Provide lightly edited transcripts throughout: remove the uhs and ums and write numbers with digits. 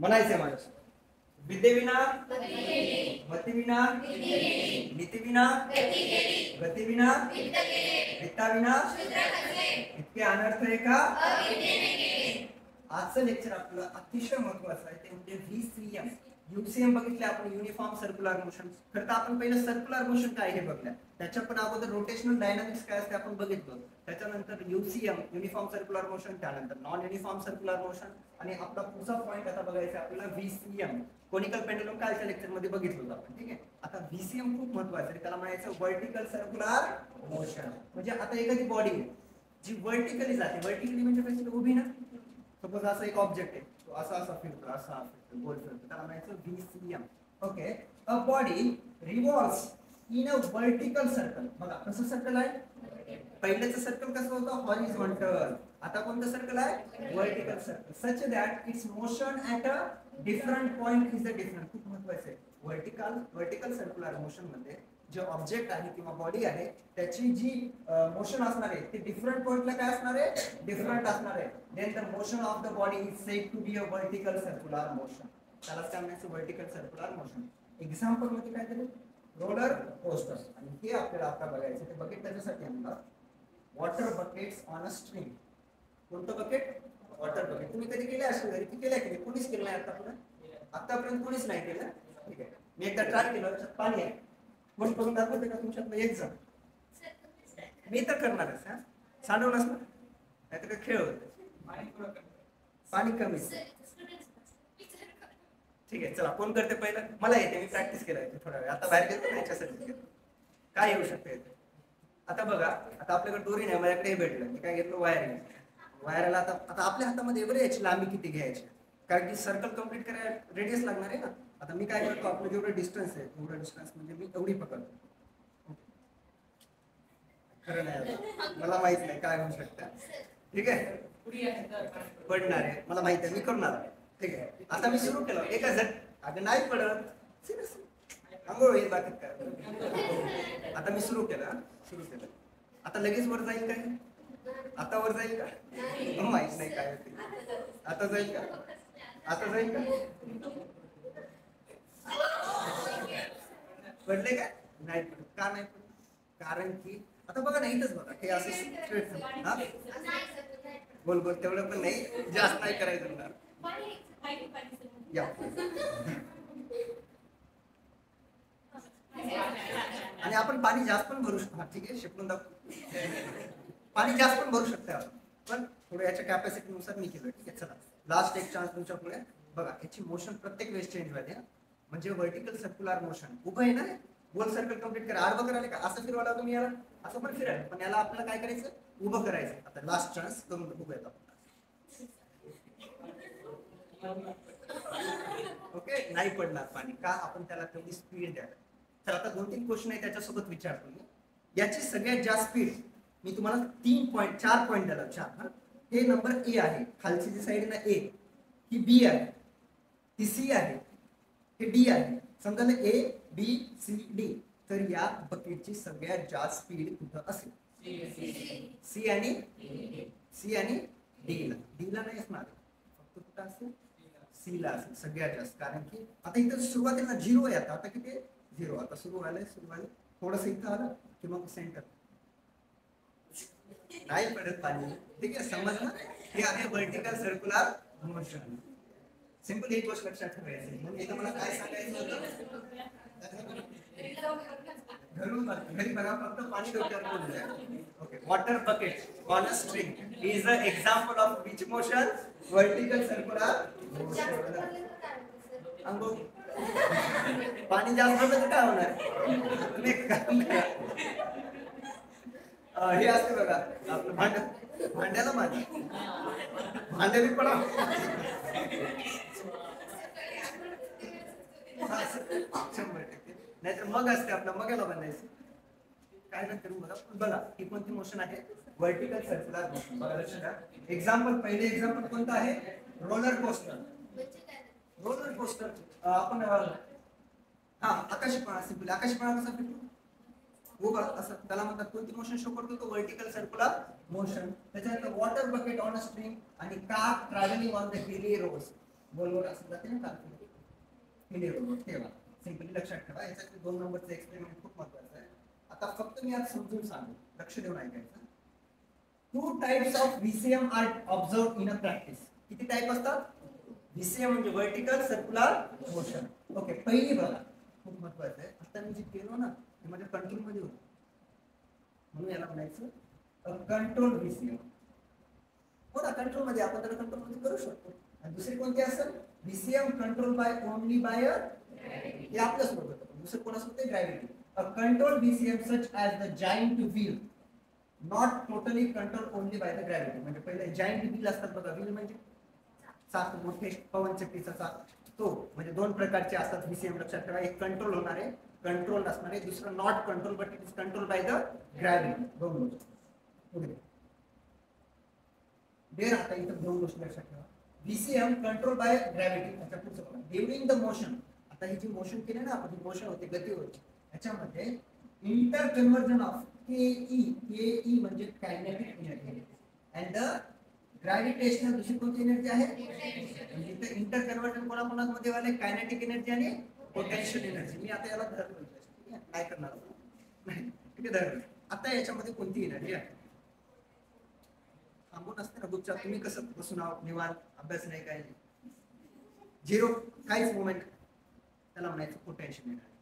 म्हणायचंय माझ्या विद्येविना मतिविना नीतिविना गतिविना वित्ताविना इतके अनर्थ आहे का? आजचं लेक्चर आपलं अतिशय महत्वाचं आहे ते म्हणजे VCM. UCM बघितले आपण, युनिफॉर्म सर्क्युलर मोशन. खरं तर आपण पहिलं सर्क्युलर मोशन काय हे बघलं, त्याच्या पण अगोदर रोटेशनल डायनामिक्स काय असते आपण बघितलं. त्याच्यानंतर UCM युनिफॉर्म सर्क्युलर मोशन, त्यानंतर नॉन युनिफॉर्म सर्क्युलर मोशन, आणि आपला पुढचा पॉईंट आता बघायचा आपल्याला VCM कोनिकल पेंडुलम. कालच्या लेक्चर मध्ये बघितलं होतं आपण. ठीक आहे, आता VCM खूप महत्वाचं आहे. त्याला म्हणायचं व्हर्टिकल सर्क्युलर मोशन. म्हणजे आता एखादी बॉडी जी व्हर्टिकली जाते, व्हर्टिकली म्हणजे बेसिकली उभी ना. सपोज असा एक ऑब्जेक्ट आहे, तो असा असा फिरतो, असा फिरतो, गोल फिरतो, त्याला म्हणायचं VCM. Okay, a body revolves in a vertical circle. बघा कसं सर्कल आहे, पहिल्याचं सर्कल कसं होतं हॉरिझॉन्टल, आता कोणतं सर्कल आहे vertical circle. Such that it's motion at a different point is a different. खूप महत्वाचं आहे व्हर्टिकल सर्क्युलर मोशन मध्ये जे ऑब्जेक्ट आहे किंवा बॉडी आहे त्याची जी मोशन असणार आहे ते डिफरंट पॉइंटला काय असणार आहे, डिफरंट असणार आहे. Then the motion of the body is said to be a vertical circular motion. त्यालाच काय म्हणायचं व्हर्टिकल सर्क्युलर मोशन. एक्झाम्पल मध्ये काय दिलं, रोलर कोस्टर. आणि हे आपल्याला आता बघायचं ते बकेट त्याच्यासाठी आणलं, water buckets on a string. कोणतं बकेट, वॉटर बकेट. तुम्ही कधी केले असेल घरी, केल्या की नाही? कोणीच केलं नाही आतापर्यंत कोणीच नाही केलं. ठीक आहे, मी एकदा ट्राय केलं, पाणी आहे, कोण करून दाखवते का तुमच्यात एक जण? मी तर करणारच. हा, सांडवलंच ना, नाहीतर खेळ होत. पाणी कमी. ठीक आहे, चला कोण करते पहिलं? मला येते, मी प्रॅक्टिस केलाय थोडा वेळ. आता बाहेर गेलो त्याच्यासाठी काय येऊ शकते. आता बघा, आता आपल्याकडे दोरी नाही, माझ्याकडे हे भेटलं, मी काय घेतलं वायर. वायरला आता आपल्या हातामध्ये एवढे याची लांबी किती घ्यायची, कारण की सर्कल कंप्लीट करायला रेडियस लागणार आहे ना. आता मी काय करतो, आपलं जेवढं डिस्टन्स आहे तेवढं डिस्टन्स म्हणजे मी एवढी पकडतो. खरं नाही, मला माहित नाही काय होऊ शकतं. ठीक आहे, पडणार आहे मला माहित आहे, मी करणार आहे. ठीक आहे, आता मी सुरू केलं एका झट, अगं नाही पडत, आंघोळ येईल बाकी काय. आता मी सुरू केलं. आता लगेच वर जाईल काय? आता वर जाईल का? माहित नाही काय होते. आता जाईल का? आता जाईल का? पडले का? नाही पडत. का नाही पडत? कारण की आता बघा ना, इथंच बघा, हे असे स्ट्रेट बोल तेवढं पण नाही, जास्त नाही करायचं. या आणि आपण पाणी जास्त पण भरू शकतो. ठीक आहे, शिकून दाखव. पाणी जास्त पण भरू शकतो आपण, पण थोडं याच्या कॅपॅसिटीनुसार मी केलं. ठीक आहे, चला लास्ट एक चान्स तुमच्या पुढे. बघा याची मोशन प्रत्येक वेळेस चेंज व्हायला, म्हणजे व्हर्टिकल सर्क्युलर मोशन. उभं आहे ना, गोल सर्कल कंप्लीट करा. आडवं करायला का असं फिरवायला तुम्ही, याला असं पण फिरायला, पण याला आपल्याला काय करायचं, उभं करायचं. आता लास्ट चान्स करून उभं येतात. ओके, नाही पडणार पाणी का, आपण त्याला तेवढी स्पीड द्यायला. तर आता 2-3 क्वेश्चन आहे त्याच्यासोबत विचारतो मी. याची सगळ्यात जास्त स्पीड मी तुम्हाला 4 पॉईंट द्याला. 4. हे नंबर ए आहे, खालची जी साईड ना ए, ही बी आहे, ही सी आहे, हे डी आहे. समजा ए बी सी डी, तर या बकेटची सगळ्यात जास्त स्पीड कुठं असेल? सी आणि डी ला नाही असणार, फक्त कुठं असेल सी ला असेल सगळ्यात जास्त. कारण की आता इथं सुरुवातीला 0 आहे, आता किती 0. आता सुरू व्हायला थोडंसं इथं आलं की मग सेंटर नाही पडत पाणी. ठीक आहे, समजलं? हे आहे व्हर्टिकल सर्क्युलर मोशन. सिंपल एक गोष्ट लक्षात ठेवायची. मग इथं मला काय सांगायचं होतं, घरी बघा फक्त पाणी डोक्यावर पडलंय. Okay, water bucket on a string is a example of which motion? Vertical circular motion. अंगो पाणी जास्त पडलं तर काय होणार? तुम्ही काम करा, हे असते बघा आपलं भांड्याला भांड्या बी पडा. नाहीतर मग असते आपला, मगाला बांधायचं काय नंतर. बघा ही कोणती मोशन आहे? Vertical circular motion. बघा लक्षात द्या. एक्झाम्पल, पहिले एक्झाम्पल कोणतं आहे? Roller coaster. आपण आकाशपाळा. सिंपल आकाशपाळा कसा फिरतो? उभा असं, त्याला म्हणतात कोणती मोशन शो करतो तो? Vertical circular motion. त्याच्यानंतर water bucket on a string आणि car travelling on the hilly roads. गोलवर असं जाते ना काल्पनिक ठेवा. सिंपली लक्षात ठेवा, याच्यात 2 नंबरचं एक्सपेरिमेंट खूप महत्वाचं आहे. आता फक्त मी आज समजून सांगू, लक्ष देऊन ऐकायचं. 2 types of VCM are observe in a practice. किती टाइप असतात? व्हीसीएम म्हणजे व्हर्टिकल सर्क्युलर मोशन. ओके, पहिली बघा, खूप महत्वाचं आहे. आता मी जे केलो ना ते माझ्या कंट्रोल मध्ये होतं, म्हणून याला म्हणायचं कंट्रोल व्हीसीएम. हो ना, कंट्रोल मध्ये आपण त्याला कंट्रोल मध्ये करू शकतो. आणि दुसरी कोणती असेल? VCM control by only by हे आपल्यासोबत होतं, दुसरं कोणासोबत? Gravity. A control VCM such as the giant wheel not totally control only by the gravity. म्हणजे पहिले जायंट व्हील असतात बघा, व्हील म्हणजे चाक, मोठे पवनचक्कीचा चाक, तो म्हणजे 2 प्रकारचे असतात व्हीसीएम, लक्षात ठेवा. एक कंट्रोल होणारे, कंट्रोल असणारे, दुसरं not control but it is control by the gravity. दोन गोष्टी. देर आता इथं 2 गोष्टी लक्षात ठेवा. व्हीसीएम कंट्रोल बाय ग्रॅव्हिटी. त्याच्या पुढचं बघा, ड्युरिंग द मोशन. आता ही जी मोशन केली ना आपण, मोशन होते, गती होते, याच्यामध्ये इंटर कन्वर्जन ऑफ के म्हणजे kinetic energy and the gravitational दुसरी कोणती एनर्जी आहे? म्हणजे इंटर कन्वर्जन कोणाकोणामध्ये वाले? कायनेटिक एनर्जी आणि पोटेन्शियल एनर्जी. मी आता याला धरलं, ठीक आहे, काय करणार नाही, ठीक आहे, धरलं. आता याच्यामध्ये कोणती एनर्जी आहे? थांबून असते ना गुपचाप, तुम्ही कसं बसून आहोत निवांत, अभ्यास नाही, काय नाही, झिरो, काहीच मुवमेंट, त्याला म्हणायचं पोटेन्शियल एनर्जी.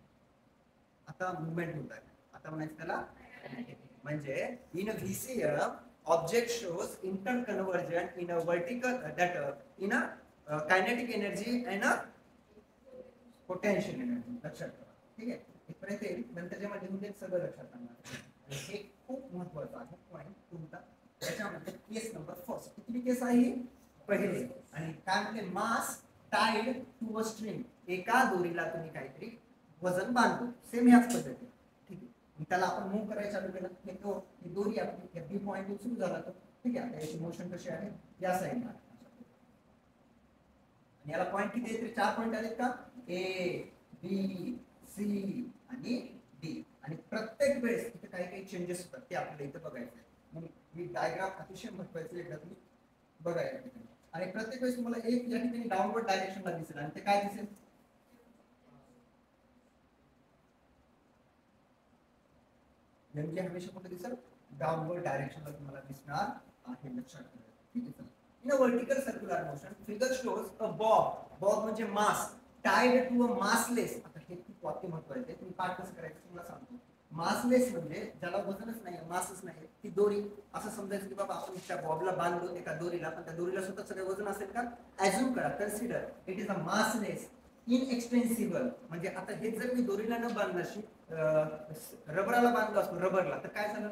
आता मुवमेंट होत आहे, आता म्हणायचं त्याला म्हणजे in a VCM object shows interconversion in a vertical in a kinetic energy and a potential energy. लक्षात ठेवा, ठीक आहे. इथपर्यंत येईल, नंतर जेव्हा लिहून सगळं लक्षात आणणार. हे खूप महत्त्वाचं आहे पॉईंट तुमचा. त्याच्यामध्ये केस नंबर फर्स्ट, किती केस आहे? पहिले. आणि काय म्हणते? मास टाइड टू अ स्ट्रिंग. एका दोरीला तुम्ही काहीतरी वजन बांधतो, सेम ह्याच पद्धतीने, ठीक आहे. त्याला आपण मूव करायला चालू केलं, हे तो ही दोरी आपली बी पॉइंट सुरू झाला तर, ठीक आहे. आता याची मोशन कशी आहे? या साईडला. आणि याला पॉइंट किती आहेत? 4 पॉइंट आहेत का? ए, बी, सी आणि डी. आणि प्रत्येक वेळेस इथे काही काही चेंजेस होतात, ते आपल्याला इथे बघायचं आहे. म्हणून ही डायग्राम अतिशय महत्त्वाची एकदा तुम्ही बघायला. आणि प्रत्येक वेळेस तुम्हाला एक या ठिकाणी डाउनवर्ड डायरेक्शनला दिसेल, आणि ते काय दिसेल? म्हणजे हमेशा कुठे दिसेल? डाउनवर्ड डायरेक्शनला तुम्हाला दिसणार आहे, लक्षात ठेवा, ठीक आहे. In a vertical circular motion figure shows a Bob म्हणजे मास टाइड टू अ मासलेस. आता हे खूप वाक्य महत्त्वाचं आहे, तुम्ही पाठ कसं करायचं तुम्हाला सांगतो. मासलेस म्हणजे ज्याला वजनच नाही, मासच नाही, ती दोरी. असं समजायचं की बाबा आपण त्या बॉबला बांधलो एका दोरीला, पण त्या दोरीला स्वतः सगळं वजन असेल का? ॲज्युम करा, consider it is a massless inextensible. म्हणजे आता हे जर मी दोरीला न बांधण्याशी रबराला बांधलं असतो, रबरला, तर काय झालं?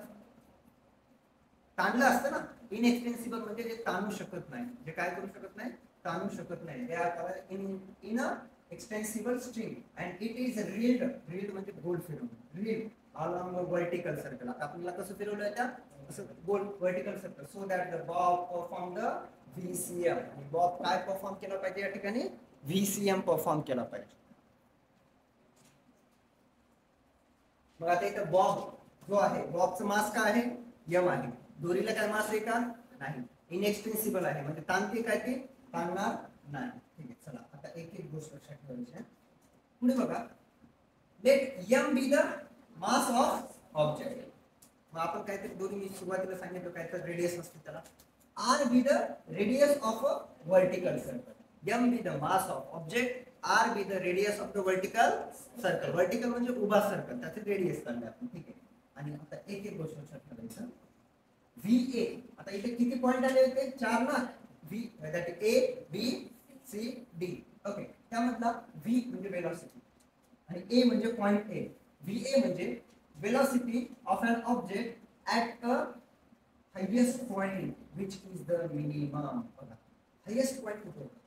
ताणलं असतं ना. इनएक्सटेन्सिबल म्हणजे जे ताणू शकत नाही, जे काय करू शकत नाही, ताणू शकत नाही. They are in a extensible string and it is reeled म्हणजे गोल फिरवणं, reeled along a vertical circle. आता आपल्याला कसं फिरवलं त्या असं गोल vertical circle, so that the bob perform the VCM. आणि बॉब काय परफॉर्म केला पाहिजे या ठिकाणी? व्हीसीएम परफॉर्म केला पाहिजे. मग आता इथं बॉब जो आहे, बॉबचं मास काय आहे? यम आहे. दोरीला काय मास आहे का? नाही. इनएक्सटेन्सिबल आहे म्हणजे ताणते काय? ते ताणणार नाही, ठीक आहे. चला आता एक एक गोष्ट लक्षात ठेवायची. पुढे बघा, let M be the mass of object. मग आपण काहीतरी दोन्ही, मी सुरुवातीला सांगितलं काहीतरी रेडियस असते त्याला. R be the radius of a vertical circle. M be the mass of object, R be the radius of the vertical circle. Vertical म्हणजे उभा सर्कल, त्याचे रेडियस काढले आपण, ठीक आहे. आणि आता एक एक गोष्ट लक्षात ठेवायचं. व्ही ए, आता इथे किती पॉइंट आले होते? 4 ना. V that A, B, C, D. Okay, त्यामधला व्ही म्हणजे वेलोसिटी आणि ए म्हणजे पॉइंट ए. व्ही ए म्हणजे velocity of an object at a highest point which is the minimum. बघा, highest point कुठे होता?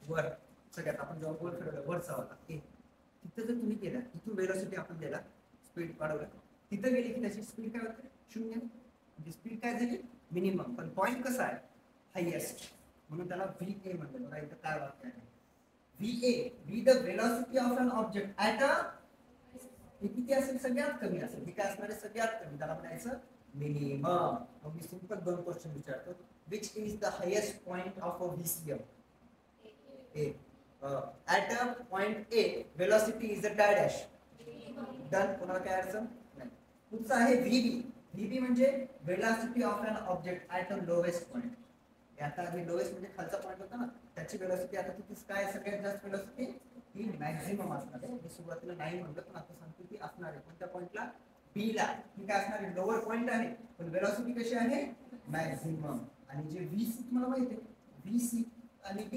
वर. सगळ्यात आपण जेव्हा गोल फिरवलं वरचा होता, तिथं जर तुम्ही केला, इथून वेलोसिटी आपण दिला, स्पीड वाढवला, तिथं गेली की त्याची स्पीड काय होते? 0. म्हणजे स्पीड काय झाली? मिनिमम. पण पॉइंट कसा आहे? हायेस्ट. म्हणून त्याला व्ही ए म्हणतात. बघा इथं काय वाक्य आहे? V A be the velocity of an object at a, हे किती असेल? सगळ्यात कमी असेल. हे काय असणार आहे? सगळ्यात कमी. त्याला म्हणायचं मिनिमम. मग मी सिंपल 2 क्वेश्चन विचारतो. Which is the highest point of a VCM? A. At a point A, velocity is a dash. Done. कोणाला काय अडचण नाही. पुढचा आहे VB. VB म्हणजे velocity of an object at a lowest point. आता हे लोएस्ट म्हणजे खालचा पॉइंट होता ना, त्याची वेलोसिटी आता किती काय सगळ्यात जास्त वेलोसिटी ही मॅक्झिमम असणार आहे. मी सुरुवातीला 9 म्हणलं पण आता सांगतो की असणार आहे कोणत्या पॉइंटला, बी ला. ही काय असणार आहे, लोअर पॉइंट आहे पण वेलोसिटी कशी आहे, मॅक्झिमम. आणि जे VC तुम्हाला माहिती आहे, VC आणि D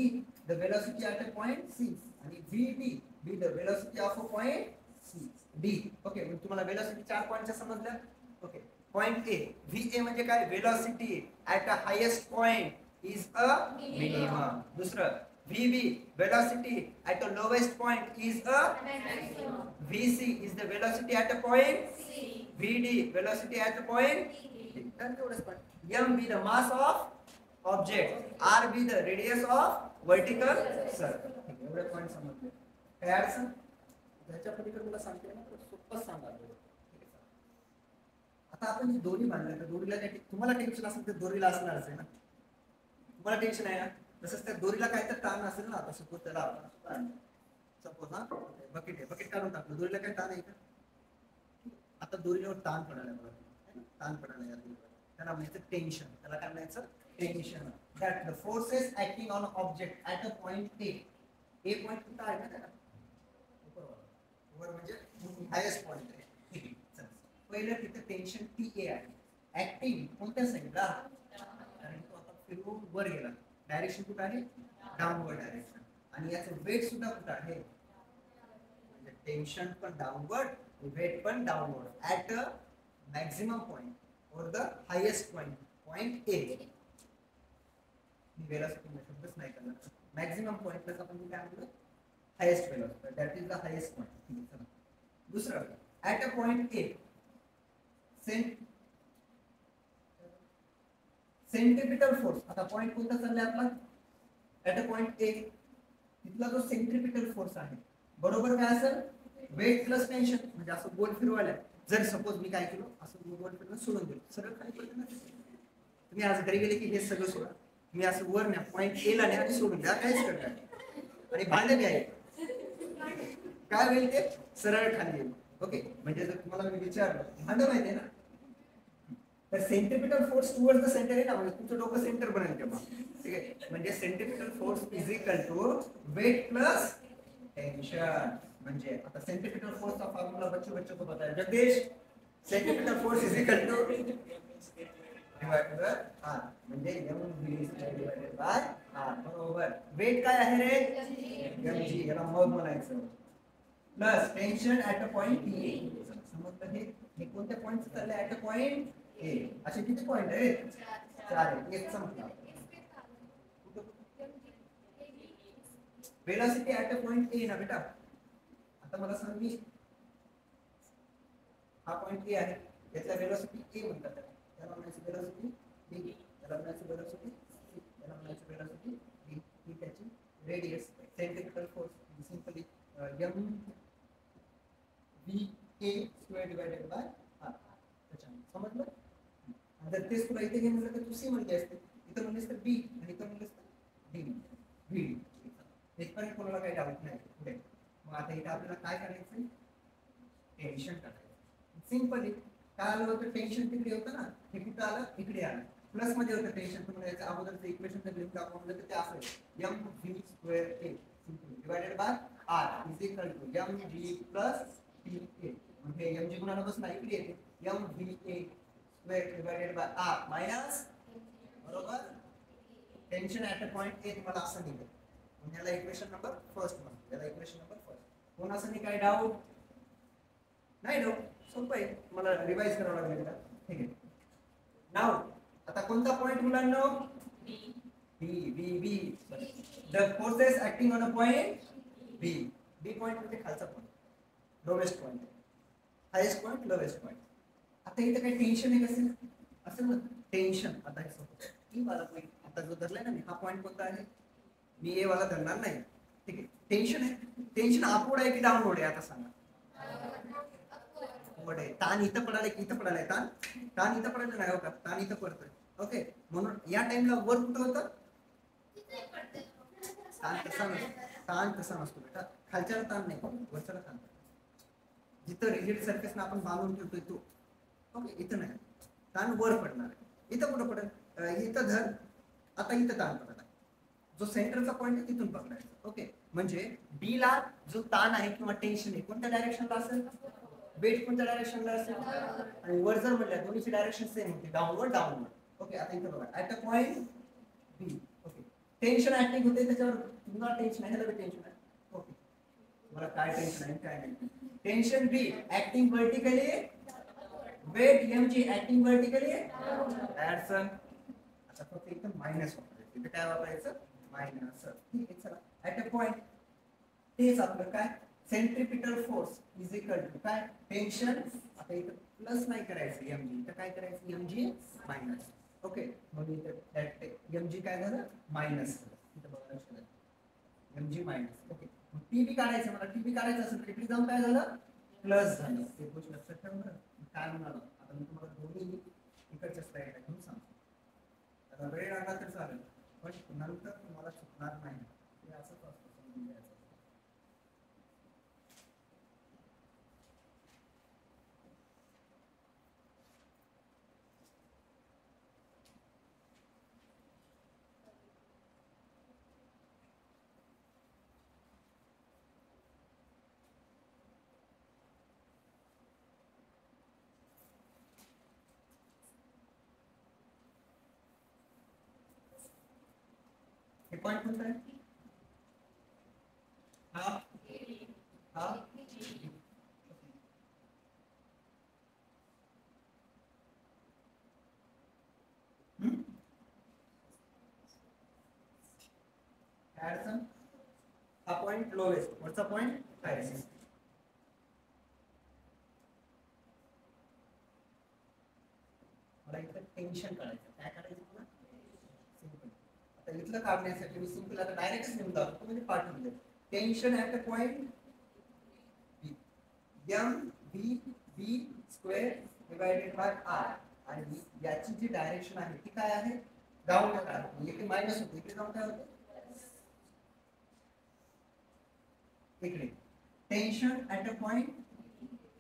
the velocity at a point C आणि VD be the velocity of a point C D. Okay, मग तुम्हाला वेलोसिटी 4 पॉइंटच्या समजल्या. ओके, पॉइंट A, VA म्हणजे काय, velocity at a highest point is a minimum. दूसरा VB, velocity at the lowest point is a maximum. VC is the velocity at a point C. VD, velocity at the point D. M be the mass of object. R be the radius of vertical circle. एवढे point समजले. काय अडचण? त्याच्या पलीकडे मला सांगते ना, सोपं सांगा. आता आपण दोरी मांडल्या तर दोरीला काय तुम्हाला टेन्शन असेल तर दोरीला असणारच आहे ना, तुम्हाला टेन्शन आहे ना. तसंच त्या दोरीला काय तर ताण असेल ना. आता सपोज त्याला आपण सपोज हा बकेट आहे, बकेट काढून टाकलं, दोरीला काय ताण आहे का? आता दोरीवर ताण पडायला बघा, ताण पडायला या दोरीवर, त्याला म्हणायचं टेन्शन. त्याला काय म्हणायचं, tension. That the forces acting on object at a point A. A point कुठं आहे ना त्याला, वर म्हणजे हायेस्ट पॉइंट आहे. पहिलं तिथे टेन्शन TA आहे. ऍक्टिंग कोणत्या साईडला, कारण तो आता फिरून वर गेला, डायरेक्शन कुठं आहे, डाऊनवर्ड डायरेक्शन. आणि याचं वेट सुद्धा कुठं आहे, म्हणजे टेन्शन पण डाऊनवर्ड, वेट पण downward at a maximum point और the highest point, point A. Velocity शब्दच नाही करणार. मॅक्झिमम पॉइंटला आपण काय म्हणतो, highest velocity, that is the highest point. दुसरं at a point A, centripetal force. आता पॉइंट कोणता चाललाय आपला, ऍट अ पॉइंट A, तिथला जो सेंट्रिपिटल फोर्स आहे बरोबर काय असेल, वेट प्लस टेन्शन. म्हणजे असं गोल फिरवायला, जर सपोज मी काय केलं, असं गोल फिरवून सोडून दिलं, सरळ खाली पडलं ना. तुम्ही आज घरी गेले की हे सगळं सोडा, मी असं वर न्या, पॉइंट A ला न्या आणि सोडून द्या, काहीच करणार. आणि भांडे घ्या, काय होईल ते सरळ खाली येईल. ओके, म्हणजे जर तुम्हाला मी विचारलं, भांडं माहिती आहे ना, तर centripetal force towards the centre आहे ना, म्हणजे तुमचं डोकं सेंटर बनेल तेव्हा. ठीक आहे, म्हणजे centripetal force is equal to weight plus tension. म्हणजे आता सेंट्रिपिटल फोर्सचा फॉर्म्युला बच्चों को पता है Jagdish, centripetal force is equal to divided by r, म्हणजे mv डिवाइडेड बाय r. बरोबर. वेट काय आहे रे, mg, याला मग म्हणायचं, plus tension at a point A. समजलं हे कोणत्या पॉइंटचं चाललंय, ऍट अ पॉइंट A. असे किती पॉइंट आहेत, 4 आहेत. एक संपला. Velocity at a point A ना बेटा. आता मला सांग, मी हा पॉइंट A आहे, याचा वेलोसिटी A म्हणतात, त्याला म्हणायचं वेलोसिटी B, त्याला म्हणायचं वेलोसिटी C, त्याला म्हणायचं वेलोसिटी D. ही त्याची radius, centripetal force simply mv/a² divided by r. समजलं. जर तेच तुला इथे घे म्हणलं तर तू C म्हणते असते, इथं म्हणलेस तर B, आणि इथं म्हणलेस तर D. VD. इथपर्यंत कोणाला काही डाऊट नाही पुढे. मग आता इथे आपल्याला काय करायचं, टेन्शन टाकायचं. सिंपली काय आलं होतं, टेन्शन तिकडे होतं ना, हे कुठं आलं, इकडे आलं, प्लस मध्ये होतं टेन्शन. तुम्हाला याचं अगोदरचं इक्वेशन जर लिहून दाखवलं तर ते असं आहे, mv² divided by r is equal to mg plus TA. म्हणजे mg गुणाला बसला इकडे येते, mva² divided by r minus, बरोबर. Tension at a point A तुम्हाला असं निघेल. म्हणजे याला इक्वेशन नंबर फर्स्ट म्हणतो, याला इक्वेशन नंबर फर्स्ट. कोणासाठी काय डाऊट नाही, डाऊट सोपं आहे, मला रिवाइज करावं लागेल का. ठीक आहे. नाव आता कोणता पॉइंट मुलांनो, B. The forces acting on a point B point म्हणजे खालचा point, lowest point, highest point, lowest point. आता इथे काही टेन्शन आहे कसं असेल ना, टेन्शन. आता हे सपोज ही वाला पॉइंट आता जो धरलाय ना मी, हा पॉइंट कोणता आहे, मी ए वाला धरणार नाही. ठीक आहे, टेन्शन आहे, टेन्शन अपवर्ड आहे की डाऊनवर्ड आहे, आता सांगा. अपवर्ड आहे. ताण इथं पडायला की इथं पडायला, ताण इथं पडायला नाही होता, ताण इथं पडतोय. ओके, म्हणून या टाइमला वर कुठं होतं, ताण तसा नसतो बेटा, खालच्याला ताण नाही, वरच्याला ताण. जिथं रिजिड सरफेस आपण बांधून ठेवतोय तो, ओके, इथं नाही ताण वर पडणार आहे. इथं कुठं पडेल, इथं धर, आता इथं ताण पडत आहे, जो सेंटरचा पॉईंट आहे तिथून पकडायचा. ओके, म्हणजे बी ला जो ताण आहे किंवा टेन्शन आहे कोणत्या डायरेक्शनला असेल, वेट कोणत्या डायरेक्शनला असेल, आणि वर जर म्हटलं दोन्हीची डायरेक्शन सेम होती, डाऊनवर्ड डाऊनवर्ड. ओके, आता इथं बघा at a point B. Okay, tension acting होते त्याच्यावर, तुम्हाला टेन्शन आहे, ह्याला टेन्शन आहे. ओके, मला काय टेन्शन आहे काय नाही. Tension B acting vertically, weight mg acting vertically ऍडसन. आता फक्त एकदम मायनस वापरायचं, इथे काय वापरायचं, मायनस. ठीक आहे, चला ऍट अ पॉइंट तेच आपलं काय, centripetal force is equal to काय, टेन्शन. आता इथं प्लस नाही करायचं mg, इथं काय करायचं mg मायनस. ओके, मग इथं mg काय झालं, मायनस. इथं बघा लक्ष द्या, mg मायनस. ओके, मग टीबी काढायचं, मला टीबी काढायचं असेल तर जाऊन काय झालं, प्लस झालं. ते गोष्ट लक्षात ठेवा बरं. काय म्हणालो आता मी तुम्हाला दोन्ही इकडच्या स्लाइडला घेऊन सांगतो. आता वेळ लागला तर चालेल, पण नंतर तुम्हाला चुकणार नाही. हे असंच असतं, समजून घ्यायचं. हे पॉइंट कोणता आहे, हा हा ऍडसन. हा पॉइंट लोएस्ट, वरचा पॉइंट हायेस्ट. मला इथं टेन्शन काढायचं, काय काढायचं तुला, सिंपल. आता इथलं काढण्यासाठी मी सिंपल आता डायरेक्ट लिहून दाखवतो, म्हणजे पाठवून दे. Tension at a point M V B square divided by R, आणि याची जी डायरेक्शन आहे ती काय आहे, डाऊन आहे. इकडे मायनस होते, इकडे जाऊन काय होते, इकडे. Tension at a point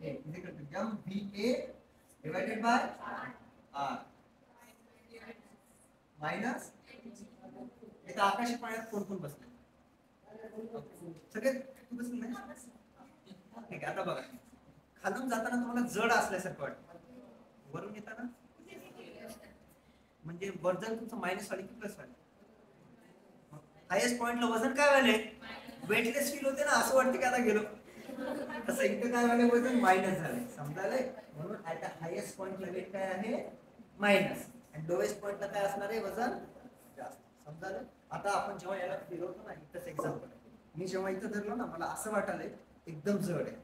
A is equal to M V A divided by R minus. इथं आकाशी पाण्यात कोण कोण बसले, सगळे बसले नाही. ठीक आहे, आता बघा खालून जाताना तुम्हाला जड असल्यासारखं वाटतं, वरून येताना म्हणजे वजन तुमचं मायनस वाले की प्लस वाले, हायेस्ट पॉइंटला वजन काय वाले, वेटलेस फील होते ना, असं वाटतं की आता गेलो. तसं इथं काय वाले, वजन मायनस झाले, समजायलंय. म्हणून ऍट हायेस्ट पॉइंटला वेट काय आहे, मायनस, आणि लोएस्ट पॉइंटला काय असणार आहे, वजन जास्त. समजायलं. आता आपण जेव्हा याला फिरवतो ना, इथंच एक्झाम्पल आहे, मी जेव्हा इथं धरलो ना, मला असं वाटायलंय एकदम जड आहे.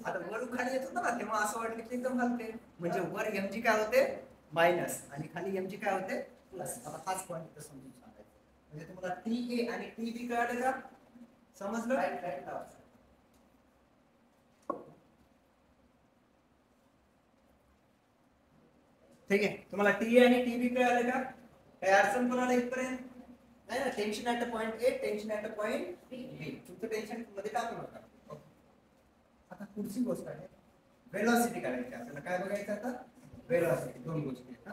आता वर खाली येत होतं ना, तेव्हा असं वाटलं की एकदम हलके, म्हणजे वर mg काय होते, मायनस, आणि खाली mg काय होते, प्लस. आता हाच पॉईंट इथं समजून सांगायचा. म्हणजे तुम्हाला TA आणि TB कळलं का, समजलं. ठीक आहे, तुम्हाला TA आणि TB कळलं का, काय अडचण कोणाला इथपर्यंत नाही ना. Tension at a point A, tension at a point B, तुमचं टेन्शन मध्ये टाकू नका. आता पुढची गोष्ट आहे वेलोसिटी काढायची आपल्याला. काय बघायचं आता, वेलोसिटी. दोन गोष्टी आहेत.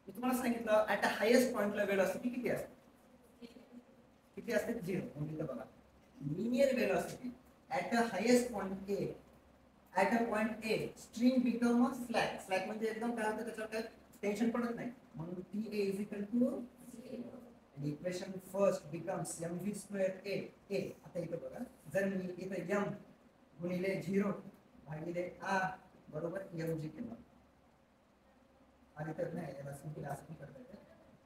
मी तुम्हाला सांगितलं ऍट अ हायेस्ट पॉइंटला वेलोसिटी किती असते, किती असते, 0. म्हणजे बघा linear velocity at a highest point A, at a point a string become a slack. Slack म्हणजे एकदम काय होतं, त्याच्यावर काय टेन्शन पडत नाही, म्हणून TA इज इक्वल टू, आणि equation first becomes mv square A. A आता इथं बघा, जर मी इथं m गुणिले 0 भागिले r बरोबर mg केलं, आणि तर नाही याला सिंपल असं करता येते.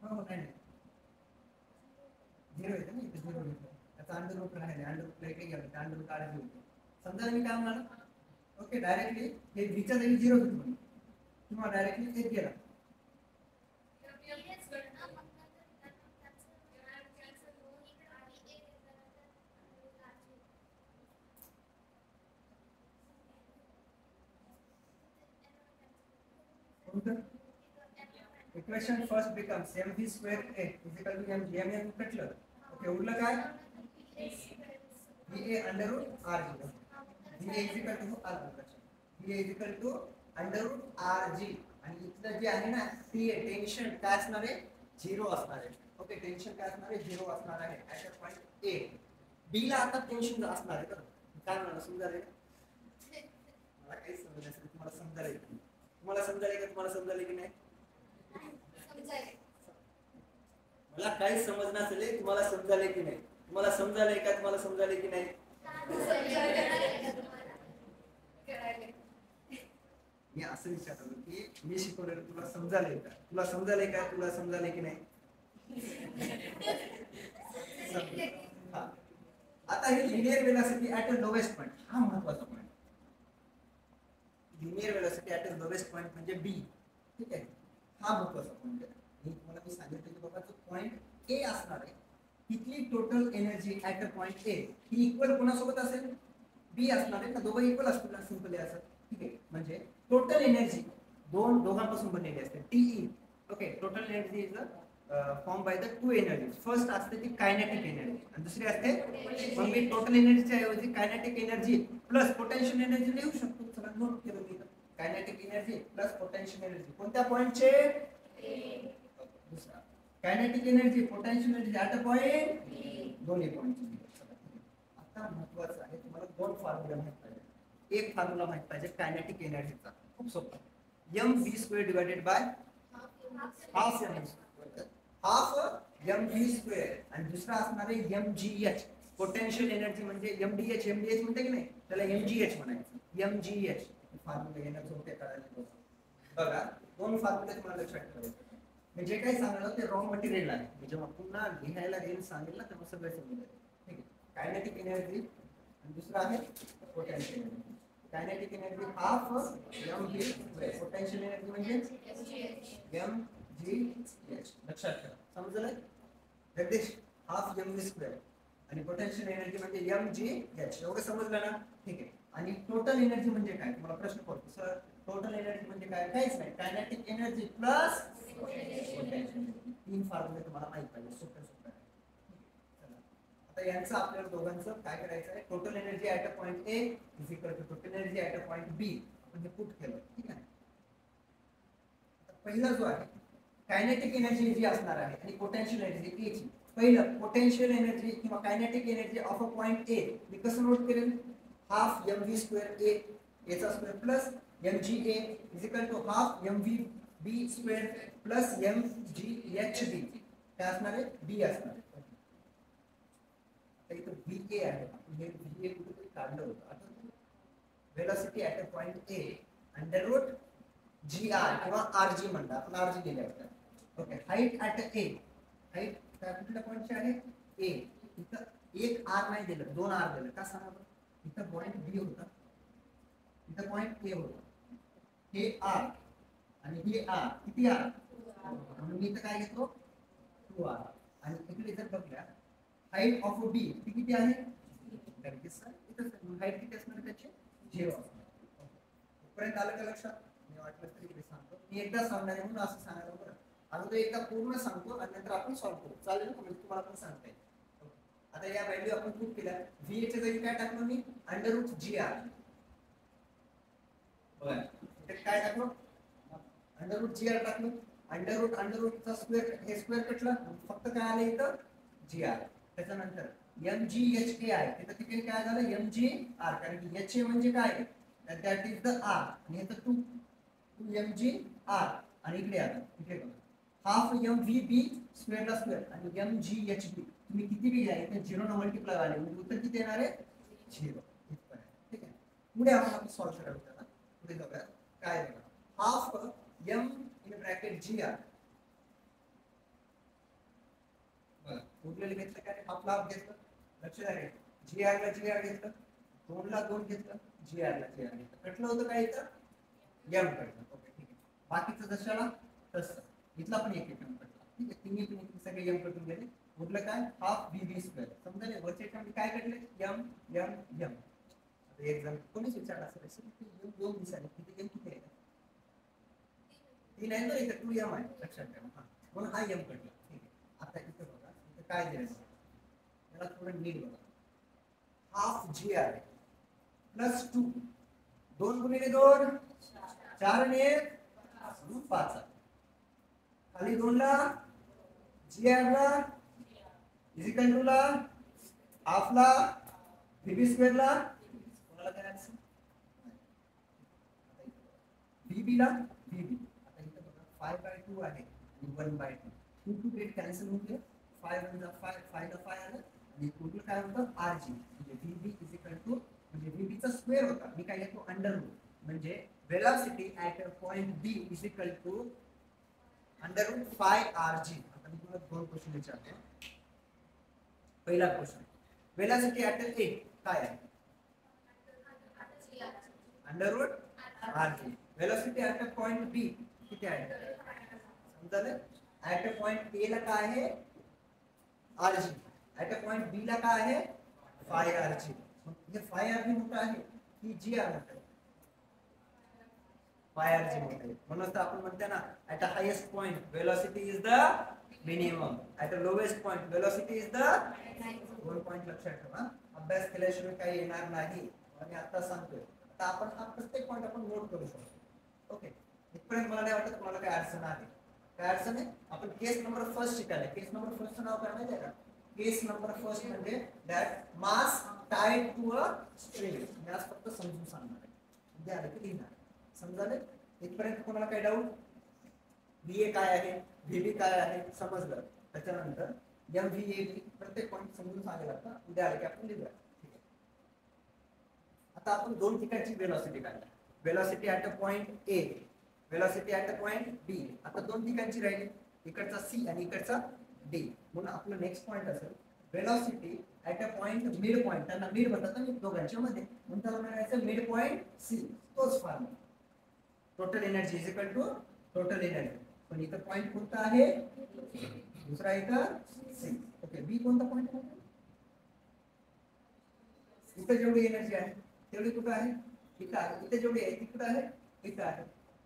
हो नाही 0 येते ना, इथे 0 घेतलं, त्याचा अंडर रूट राहिले, अंडर रूट इकडे गेलं, अंडर रूट काढायचं होतं. समजा मी काय म्हणाल, ओके, डायरेक्टली हे बीच्या जागी 0 घेतो, किंवा डायरेक्टली 1 गेला. Equation first becomes mv square a is equal to m कटलं. ओके उरलं काय va under root rg. va is equal to va is equal to under root rg आणि इथलं जे आहे ना टी टेन्शन काय असणार आहे 0 असणार आहे. ओके टेन्शन काय असणार आहे 0 असणार आहे ऍट पॉइंट a. b ला आता टेन्शन असणार आहे. काय म्हणणार समजायला मला काही समजलं नसेल. तुम्हाला समजायला तुम्हाला समजायला का तुम्हाला समजायला की नाही मला काही समज नसेल तुम्हाला समजायला की नाही तुम्हाला समजायला का तुम्हाला समजायला की नाही मी असं विचारलं की मी शिकवलेलं तुला समजायला का तुला समजायला का तुला समजायला की नाही आता हे linear velocity at a lowest point हा महत्त्वाचा point. Linear velocity at a lowest point म्हणजे बी. ठीक आहे हा महत्त्वाचा पॉइंट आहे. तुम्हाला मी सांगितलं की बाबा जो पॉइंट ए असणार आहे तिथली total energy at a point A he equal कोणासोबत असेल बी असणार आहे का दोघं इक्वल असतील सिंपली असं. ठीक आहे म्हणजे टोटल एनर्जी दोघांपासून बनलेली असते TE. Okay total energy is form by the two energies. First असते ती कायनेटिक एनर्जी आणि दुसरी असते मग मी टोटल एनर्जीच्या ऐवजी kinetic energy plus potential energy लिहू शकतो. चला नोट केलं मी kinetic energy plus potential energy कोणत्या पॉइंटचे दुसरा kinetic energy potential energy at a point दोन्ही पॉइंट. आता महत्त्वाचं आहे तुम्हाला दोन फॉर्म्युला माहित पाहिजे. एक फॉर्म्युला माहित पाहिजे कायनेटिक एनर्जीचा खूप सोपा mv² divided by half mv square आणि दुसरा असणार आहे mgh. पोटेन्शियल एनर्जी म्हणजे mdh म्हणते की नाही त्याला mgh म्हणायचं mgh. फॉर्म्युला येण्याचं होते कळायला बघा दोन फॉर्म्युले तुम्हाला लक्षात ठेवायचे. मी जे काही सांगितलं ते रॉ मटेरियल आहे. मी जेव्हा पुन्हा लिहायला रेंज सांगेल ना तेव्हा सगळं समजेल. ठीक आहे कायनेटिक एनर्जी आणि दुसरा आहे potential energy. Kinetic energy half mv square potential energy म्हणजे mgh. लक्षात ठेवा समजलं जगदीश हाफ mv स्क्वेअर आणि पोटेन्शियल एनर्जी म्हणजे mgh. एवढं समजलं ना ठीक आहे. आणि टोटल एनर्जी म्हणजे काय तुम्हाला प्रश्न पडतो सर टोटल एनर्जी म्हणजे काय काहीच नाही कायनेटिक एनर्जी प्लस तीन फॉर्म्युले तुम्हाला माहित पाहिजे सोपे सोपे. आता यांचं आपल्याला दोघांचं काय करायचं आहे total energy at a point A is equal to total energy at a point B म्हणजे पुट केलं. ठीक आहे पहिला जो आहे कायनेटिक एनर्जी जी असणार आहे आणि पोटेन्शियल एनर्जी ए ची. पहिलं पोटेन्शियल एनर्जी किंवा kinetic energy of a point A मी कसं नोट करेल हाफ mv स्क्वेअर ए याचा square plus mga is equal to half mv B square plus mghb काय असणार आहे बी असणार आहे. आता इथं va आहे हे va कुठेतरी काढलं होतं आता velocity at a point A under root gr किंवा rg म्हणतात आपण rg लिहिलं आहे. Okay height at A height कुठल्या पॉइंटचे आहे ए. इथं एक r नाही दिलं दोन r दिलं का सांगा बरं. इथं पॉइंट बी होता इथं पॉइंट ए होता हे r आणि हे r किती r म्हणून मी इथं काय घेतो 2r आणि इकडे जर बघल्या हाईट ऑफ बी किती आहे इथं हाईट किती असणार त्याची 0 असणार. पर्यंत आलं का लक्षात. मी वाटलं तरी इकडे सांगतो मी एकदा सांगणार आहे म्हणून असं सांगायला बरं अगोदर एकदा पूर्ण सांगतो आणि नंतर आपण सॉल्व्ह करू चालेल ना म्हणजे तुम्हाला पण सांगता येईल. आता या व्हॅल्यू आपण पुट केल्या v च्या जागी काय टाकलो मी अंडर रूट gr. बघा इथे काय टाकलो अंडर रूट gr टाकलो अंडर रूटचा स्क्वेअर हे स्क्वेअर कटलं फक्त काय आलं इथं gr. त्याच्यानंतर mgha आहे तिथं तिकडे काय झालं mgr कारण की h म्हणजे काय दॅट इज द r आणि हे तर 2 mgr आणि इकडे आलं इकडे बघा हाफ mvb स्क्वेअर ला स्क्वेअर आणि mghb तुम्ही किती बी घ्या इथे 0 ने मल्टिप्लाय आले म्हणजे उत्तर किती येणार आहे 0. ठीक आहे पुढे आपण सॉल्व्ह करायचं आता पुढे जाऊया काय बघा half m in bracket gr बघा उरलेले घेतलं काय हाफ ला घेतलं लक्ष द्या gr ला gr घेतलं 2 ला 2 घेतलं gr ला gr घेतलं कटलं होतं काय इथं m कटलं. ओके ठीक आहे बाकीचं जशाला तसं इथला पण एक m कटला. ठीक आहे तिन्ही पण सगळे m कटून गेले उरलं काय हाफ bb स्क्वेअर समजले वरचे टर्म काय कटले m m m. आता एक जण कोणीच विचारला असेल की दोन दिसायला किती m किती आहे ही नाही तर इथे 2m आहे लक्षात ठेवा. हा म्हणून हा m कटला. ठीक आहे. आता इथे बघा इथे काय दिलं त्याला थोडं नीट बघा. हाफ जी आर प्लस 2 2 गुणिले 2 4 आणि 1 5 खाली 2 ला जी आर ला इज इक्वल टू ला हाफ ला व्हीबी स्क्वेअर ला कोणाला काय आन्सर व्हीबी ला व्हीबी. आता इथे बघा 5/2 आहे आणि 1/2 2 टू 8 कॅन्सल होऊन गेले 5 वन जा 5 5 ला 5 आलं आणि टोटल काय होतं आरजी म्हणजे व्हीबी इज इक्वल टू म्हणजे व्हीबी चा स्क्वेअर होता मी काय घेतो अंडर रूट म्हणजे velocity at a point B is equal to under root 5 RG. आता मी तुम्हाला दोन क्वेश्चन विचारतो. पहिला क्वेश्चन वेलोसिटी ऍट ए काय आहे under root R G. Velocity at a point B किती आहे समजलं. ऍट अ पॉइंट ए ला काय आहे आरजी ऍट अ पॉइंट बी ला काय आहे 5 आरजी. हे 5 आरजी मोठा आहे की जी आर मोठा आहे 5 आरजी मोठा आहे. म्हणून तर आपण म्हणतो ना at a highest point velocity is the minimum at a lowest point velocity is the दोन पॉइंट लक्षात ठेवा. अभ्यास केल्याशिवाय काही येणार नाही आणि आता सांगतोय. आता आपण हा प्रत्येक पॉइंट आपण नोट करू शकतो. ओके इथपर्यंत मला नाही वाटत तुम्हाला काय अडचण आहे. काय अडचण आहे आपण केस नंबर फर्स्ट शिकायला. केस नंबर फर्स्ट चं नाव काय माहिती आहे का केस नंबर फर्स्ट म्हणजे that mass tied to a string. मी आज फक्त समजून सांगणार आहे म्हणजे आलं की लिहिणार समजाले. इथपर्यंत कोणाला काय डाऊट व्हीए काय आहे व्हीबी काय आहे समजलं. त्याच्यानंतर एम व्ही ए प्रत्येक पॉईंट समजून सांगायला लागतं. उद्या आले की आपण लिहूया. ठीक आहे. आता आपण दोन ठिकाणची वेलोसिटी काढली. Velocity at a point A velocity at a point B. आता दोन ठिकाणची राहिली इकडचा सी आणि इकडचा डी. म्हणून आपलं नेक्स्ट पॉइंट असेल velocity at a point mid point. त्यांना मिड म्हणतात ना दोघांच्या मध्ये म्हणून त्याला म्हणायचं मिड पॉइंट सी. तोच formula total energy is equal to total energy. पण इथं पॉइंट कोणता आहे दुसरा इथं सी. ओके बी कोणता पॉइंट आहे इथं जेवढी एनर्जी आहे तेवढी कुठं आहे इथं आहे. इथं जेवढी आहे ती कुठं आहे इथं आहे.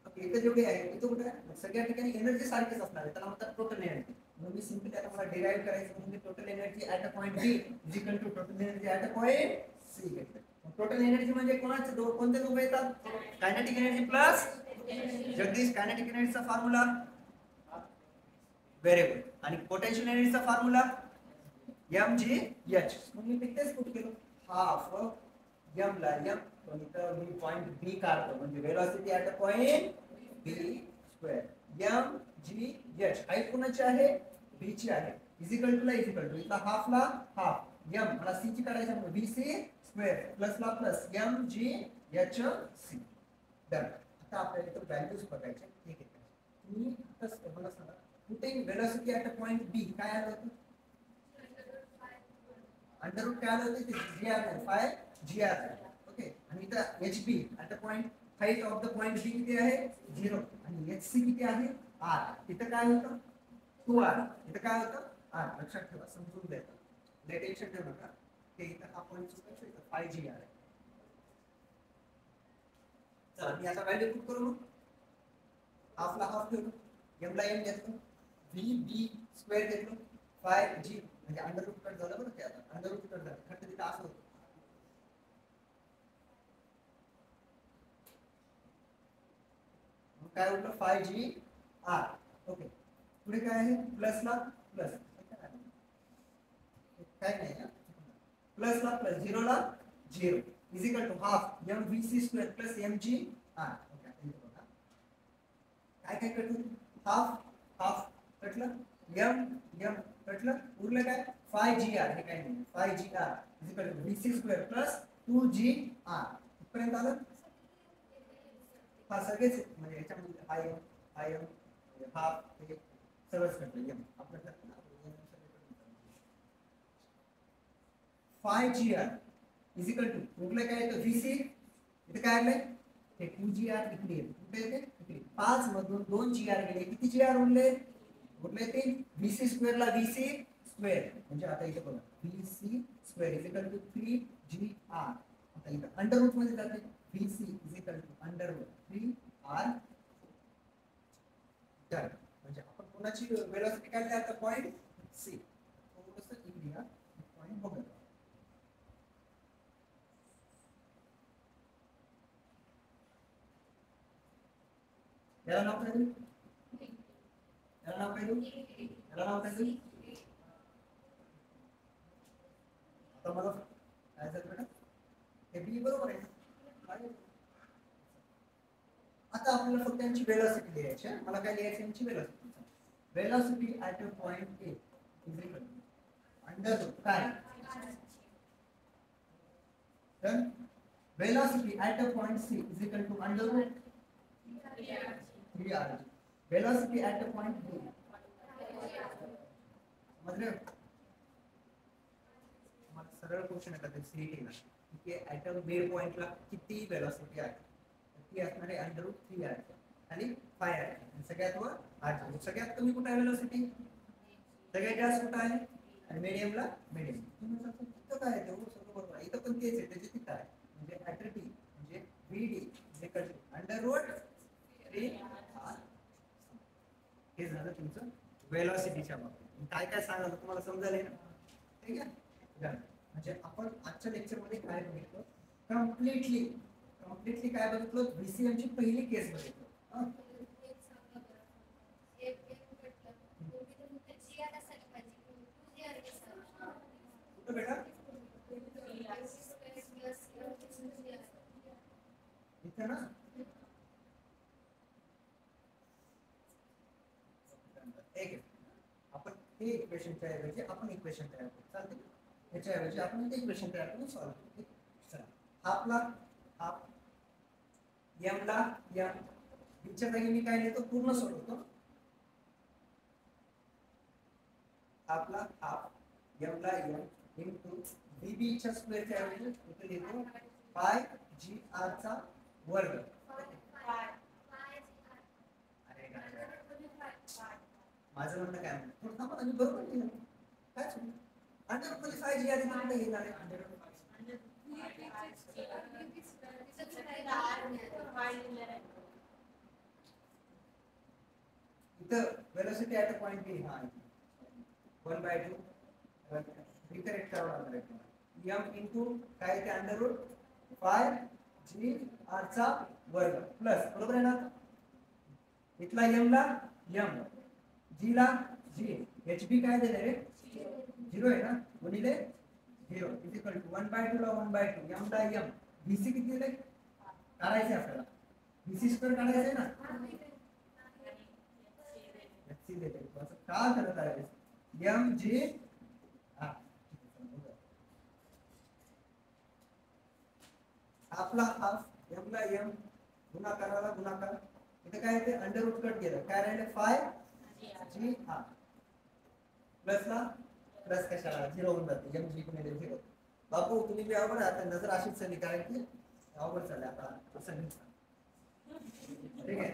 ओके इथं जेवढी आहे इथं कुठं आहे सगळ्या ठिकाणी एनर्जी सारखीच असणार आहे. त्याला म्हणतात टोटल एनर्जी. म्हणून मी सिंपली त्याला मला डिराइव्ह करायचं म्हणजे total energy at a point B is equal to total energy at a point C घेतलं. टोटल एनर्जी म्हणजे कोणाचे कोणते दोघं येतात kinetic energy plus Jagdish kinetic एनर्जीचा फॉर्म्युला व्हेरी गुड. आणि पोटेन्शियल एनर्जीचा फॉर्म्युला mgh. मग मी तेच पुट केलं हाफ m ला m पण इथं मी पॉइंट बी काढतो म्हणजे velocity at a point B square mgh. Height कोणाची आहे b ची आहे इज इक्वल टू ला इज इक्वल टू इथला हाफ ला हाफ m मला c ची काढायची आहे bc स्क्वेअर प्लस ला प्लस mghc. डन. आता आपल्याला इथं व्हॅल्यूज बघायचे. ठीक आहे तुम्ही आता मला सांगा putting velocity at a point B काय आलं होतं अंडर रूट काय आलं होतं ते जी आर आहे 5 जी आर. ओके आणि इथं H B at a point height of the point B किती आहे 0 आणि एच सी किती आहे आर. इथं काय होतं 2r. इथं काय होतं आर. लक्षात ठेवा समजून द्या लय टेन्शन घेऊ नका. ते इथं आपण चुकायचं इथं 5 जी आर आहे. चला मी आता व्हॅल्यू पुट करू हाफ ला हाफ ठेवलो m ला m घेतलो v b स्क्वेअर घेतलो 5g म्हणजे अंडर रूट कट झालं बरं. ते आता अंडर रूट कट झालं खरं तिथं असं होतं काय उरलं 5g r. ओके पुढे काय आहे प्लस ला प्लस काय नाही प्लस ला प्लस 0 ला 0 is equal to half mvc square plus mg r. Okay काय काय कटलं हाफ हाफ कटलं m कटलं उरलं काय 5gr. हे काय नाही 5gr is equal to vc square plus 2gr. इथपर्यंत आलं हा सगळेच म्हणजे याच्यामध्ये im हाफ हे सगळंच कटलं m आपल्याला 5gr इज इक्वल टू उरलं काय येतं vc. इथं काय आलंय हे 2gr इकडे येते कुठे येते इकडे 5 मधून 2gr गेले किती gr उरले उरले ते vc स्क्वेअर ला vc स्क्वेअर म्हणजे आता इथे बघा vc square is equal to 3gr. आता इथं अंडर रूट मध्ये जाते vc is equal to under root 3r तर म्हणजे आपण कोणाची वेलोसिटी काढली आता पॉइंट सी थोडंसं इंडिया पॉइंट बघूया. याला नाव काय देऊ? याला नाव काय देऊ? याला नाव काय देऊ? आता मला काय झालं बेटा? हे बी बरोबर आहे. आता आपल्याला फक्त यांची वेलोसिटी लिहायची आहे. मला काय लिहायचं यांची velocity. Velocity at a point A is equal to under root काय? तर velocity at a point C is equal to under root 3r. Velocity at a point B समजले? मला सरळ क्वेश्चन आहे का सीईटी ला की ॲट अ मिड पॉइंटला किती वेलोसिटी आहे? ती असणार आहे अंडर रूट 3r आणि 5r. सगळ्यात वर r. सगळ्यात कमी कुठे आहे वेलोसिटी? सगळ्यात जास्त कुठे आहे? आणि मीडियमला मीडियम. तुम्ही सांगता तिथं काय आहे? ते सगळं बरोबर आहे. इथं पण तेच आहे. त्याचे तिथं आहे म्हणजे ॲट टी म्हणजे vd equal to under root 3r. हे झालं तुमचं वेलोसिटीच्या बाबतीत. काय काय सांगाल तुम्हाला समजायला ना? ठीक आहे. म्हणजे आपण आजच्या लेक्चर मध्ये काय बघितलं? कम्प्लिटली काय बघितलं? VCM ची पहिली केस बघितलं. कुठं बेटा? इथे ना एक आपण हे इक्वेशनच्या ऐवजी आपण इक्वेशन तयार करू. चालते? याच्याऐवजी आपण ते इक्वेशन तयार करून सॉल्व करू. चला हाफला हाफ एमला एम बीच्या जागी मी काय लिहितो? पूर्ण सोडवतो. हाफला हाफ एमला एम इनटू बीबी च्या स्क्वेअरच्या ऐवजी इथे लिहितो पाय जी आर चा वर्ग. माझं म्हणणं काय म्हणतं? थोडं थांबा मी बरोबर लिहिलं. काय चुकलं? अंडर रूट मध्ये 5 जी आर इथे कुठे येणार आहे? अंडर रूट इथं वेलोसिटी ॲट अ पॉइंट बी हा 1/2 रिकरेक्ट करावं लागणार आहे. एम इंटू काय ते अंडर रूट 5 जी आर चा वर्ग प्लस बरोबर आहे ना? इथला एम ला एम जी ला जी एच बी काय दिले रे? 0 आहे ना? गुणिले 0 इज इक्वल टू 1/2 ला 1/2 एम ला एम बीसी किती दिले? काढायचे आपल्याला बीसी स्क्वेअर काढायचं आहे ना? एचसी देते असं का करत आहे? एम जी आपला हाफ एम ला एम गुणाकाराला गुणाकार इथे काय येते? अंडर रूट कट केलं काय राहिले? 5 जी हा प्लस ला प्लस कशाला 0 होऊन जाते एम जी गुणिले 0. बापू तुम्ही बी अवघड आता नजर अशीच चालली कारण की अवघड चालले आता असं नाही. ठीक आहे.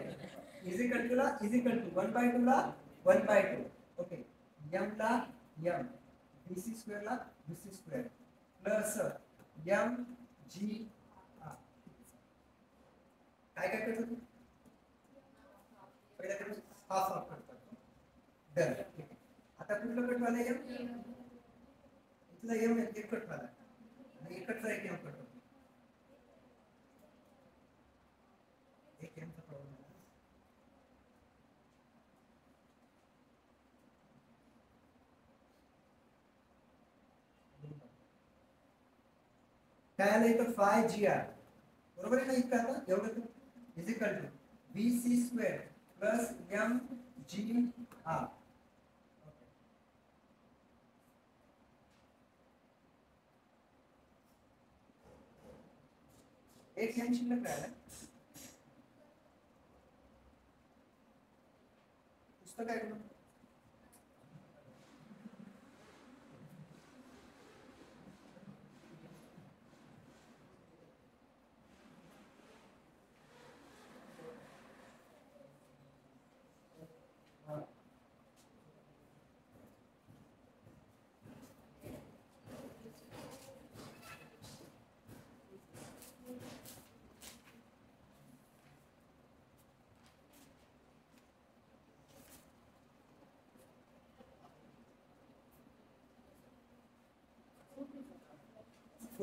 इजिकल टू ला इजिकल टू 1/2 ला 1/2 ओके एम ला एम बीसी स्क्वेअर ला BC square plus M G काय काय करतो तू? पहिला करू हाफ हाफ करतो. डन. आता कुठलं कट वाला एम? इथला एम एक कट वाला आणि एकटचा एक एम कट होतो. एक एमचा प्रॉब्लेम आहे. काय आलं इथं 5 जी आर बरोबर आहे ना? इतकं आता एवढं is equal to B C square plus M G R. एक एम शिल्लक राहिला. पुस्तक आहे का?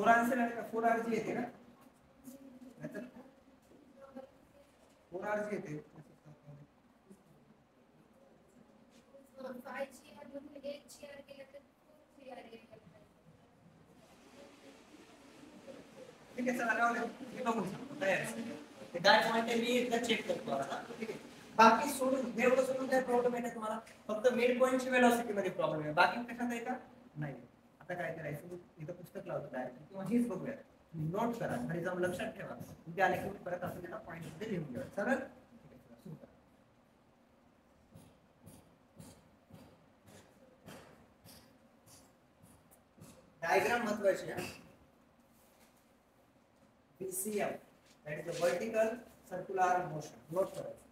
4 आन्सर आहे का 4 आर जी येते का नाहीतर 4 आर जी येते ठीक आहे चला राहू दे मी बघून सांगतो तयार आहे. ते काय पॉईंट आहे मी एकदा चेक करतो आता ठीक आहे बाकी सोडून एवढं सोडून काय प्रॉब्लेम आहे तुम्हाला फक्त मिड पॉईंटची वेलोसिटी मध्ये प्रॉब्लेम आहे बाकी कशात आहे का नाही आता काय करायचं इथं पुस्तक लावतो डायरेक्ट किंवा हेच बघूया नोट करा घरी जाऊन लक्षात ठेवा उद्या आले की परत असं त्याला पॉईंट मध्ये लिहून घ्या सरळ डायग्राम महत्वाची आहे VCM that is the vertical circular motion note करायचं